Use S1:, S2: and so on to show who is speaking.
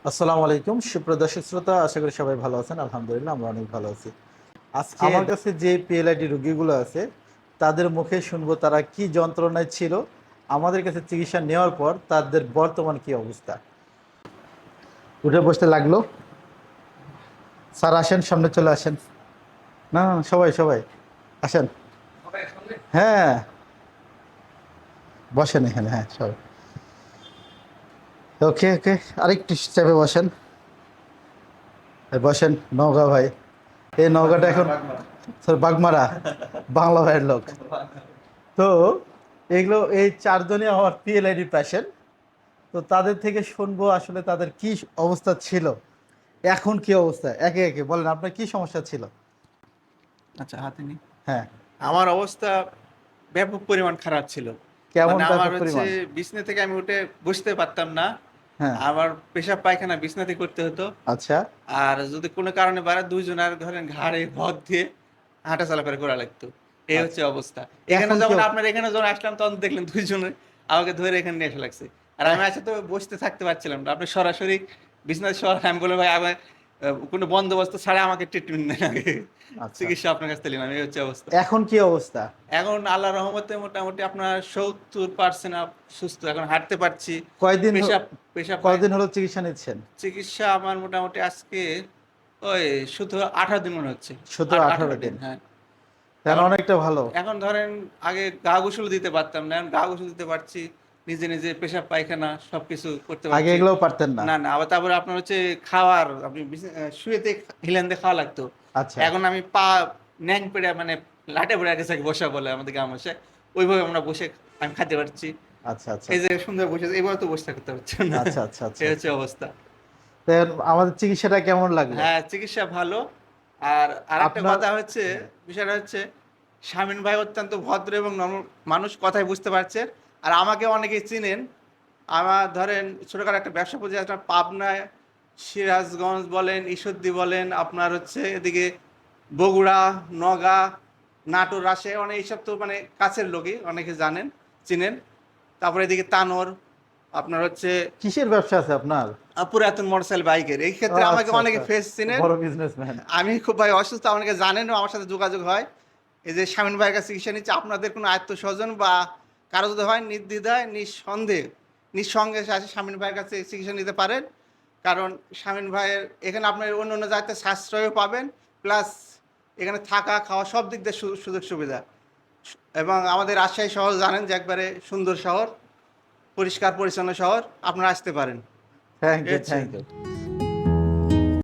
S1: আসসালামু আলাইকুম সুপ্রিয় দর্শক শ্রোতা, আশা করি সবাই ভালো আছেন। আলহামদুলিল্লাহ আমরা অনেক ভালো আছি। আজকে আমার কাছে যে পিএলআইডি রোগীগুলো আছে তাদের মুখে শুনবো তারা কি যন্ত্রণায় ছিল, আমাদের কাছে চিকিৎসা নেওয়ার পর তাদের বর্তমান কি অবস্থা। উঠে বসতে লাগলো। স্যার আসেন, সামনে চলে আসেন। না না, সবাই সবাই আসেন। হ্যাঁ, বসেন এখানে, হ্যাঁ সবাই। ওকে ওকে, আরেকটু চেপে বসেন। বসেন নওগাঁ ভাই। এই নওগাঁটা এখন স্যার বাগমারা, বাংলা ভাইয়ের লোক। তো এগুলো এই চারজনই আমার পিএলআইডি পেশেন্ট। তো তাদের থেকে শুনবো আসলে তাদের কি অবস্থা ছিল, এখন কি অবস্থা। একে একে বলেন আপনার কি সমস্যা ছিল।
S2: আচ্ছা, হাতে নি।
S1: হ্যাঁ,
S2: আমার অবস্থা ব্যাপক পরিমাণ খারাপ ছিল।
S1: কেমন
S2: মানে আমার
S1: ব্যাপক
S2: হচ্ছে
S1: পরিমাণ।
S2: বিছনা থেকে আমি উঠে বসতে পারতাম না।
S1: হ্যাঁ,
S2: আমার পেশাব পায়খানা বিছনাতে করতে হতো।
S1: আচ্ছা।
S2: আর যদি কোনো কারণে বাড়া দুইজনের ধরেন ঘাড়ে ভর দিয়ে হাঁটাচলা করে করা লাগতো। এই
S1: আচ্ছা,
S2: হচ্ছে অবস্থা। এখানে
S1: এখন কি
S2: যখন আপনার এখানে যখন আসলাম তখন দেখলেন দুইজনে আমাকে ধরে এখানে নিয়ে আসা লাগছে। আর আমি আসলে তো বসতে থাকতে পারছিলাম না। আপনি সরাসরি বিছনাতে শোয়ার আমি বলে ভাই আমার কোনো বন্দোবস্ত ছাড়া আমাকে ট্রিটমেন্ট নেন আগে।
S1: আচ্ছা,
S2: চিকিৎসা আপনার কাছ থেকে নিলাম। এই হচ্ছে অবস্থা।
S1: এখন কি অবস্থা।
S2: এখন আল্লাহর রহমতে মোটামুটি আপনার 70% সুস্থ। এখন হাঁটতে পারছি।
S1: কয়দিন
S2: পেশাব পেশাব পায়।
S1: কয়দিন হলো চিকিৎসা নিচ্ছেন।
S2: চিকিৎসা আমার মোটামুটি আজকে ওই শুধু 18 দিন মনে হচ্ছে।
S1: 17-18
S2: 18 দিন,
S1: দিন
S2: হ্যাঁ।
S1: তাহলে
S2: এখন
S1: অনেকটা ভালো।
S2: এখন ধরেন আগে গা গোসল দিতে পারতাম না, এখন গা গোসল দিতে পারছি। নিজে নিজে পেশাব পায়খানা সবকিছু করতে
S1: আগে
S2: পারছি।
S1: এগুলোও পারতেন না।
S2: না না, আবার তারপরে আপনার হচ্ছে খাওয়ার আপনি শুয়েতে হিলেন দিয়ে খাওয়া লাগতো।
S1: আচ্ছা
S2: এখন আমি পা ন্যাং পেড়ে মানে লাটে পড়ে গেছে বসা বলে আমাদের গ্রাম ভাষায়, ওইভাবে আমরা বসে আমি খেতে পারছি।
S1: আচ্ছা আচ্ছা
S2: এই যে
S1: আচ্ছা
S2: সুন্দর বসে এইভাবে তো বসে থাকতে পারছে না।
S1: আচ্ছা আচ্ছা আচ্ছা
S2: এই হচ্ছে
S1: আচ্ছা।
S2: অবস্থা।
S1: তো আমাদের চিকিৎসাটা কেমন লাগলো
S2: হ্যাঁ, চিকিৎসা ভালো। আর আরেকটা
S1: আপনার।
S2: কথা হচ্ছে, বিষয়টা হচ্ছে শামীম ভাই অত্যন্ত ভদ্র এবং নম্র মানুষ, কথাই বুঝতে পারছে। আর আমাকে অনেকেই চিনেন। আমার ধরেন ছোটখাটো একটা ব্যবসা প্রতিষ্ঠান আপনার পাবনায়, সিরাজগঞ্জ বলেন, ঈশ্বরদী বলেন, আপনার হচ্ছে এদিকে বগুড়া, নওগাঁ, নাটোর, রাজশাহী, অনেক এইসব তো মানে কাছের লোকই, অনেকে জানেন, চিনেন। তারপরে এদিকে তানোর, আপনার হচ্ছে
S1: কিসের ব্যবসা আছে আপনার।
S2: পুরাতন মোটরসাইকেল বাইকের। এই
S1: ও
S2: ক্ষেত্রে আমাকে
S1: আচ্ছা
S2: অনেকে
S1: আচ্ছা,
S2: ফেস চিনেন।
S1: বড় বিজনেসম্যান।
S2: আমি খুব ভাই অসুস্থ, অনেকে জানেন, আমার সাথে যোগাযোগ হয়। এই যে শামীম ভাইয়ের কাছে চিকিৎসা নিচ্ছে, আপনাদের কোনো আত্মীয় স্বজন বা কারো যদি হয় নির্দ্বিধায় নিঃসন্দেহে আসে শামীম ভাইয়ের কাছে চিকিৎসা নিতে পারেন। কারণ শামীম ভাইয়ের এখানে আপনার অন্য অন্য জায়গাতে সাশ্রয়ও পাবেন, প্লাস এখানে থাকা খাওয়া সব দিক দিয়ে সুযোগ সুবিধা। এবং আমাদের রাজশাহী শহর জানেন যে একবারে সুন্দর শহর, পরিষ্কার পরিচ্ছন্ন শহর, আপনারা আসতে পারেন।
S1: থ্যাংক
S2: এই
S1: ইউ
S2: হচ্ছে।
S1: Thank you.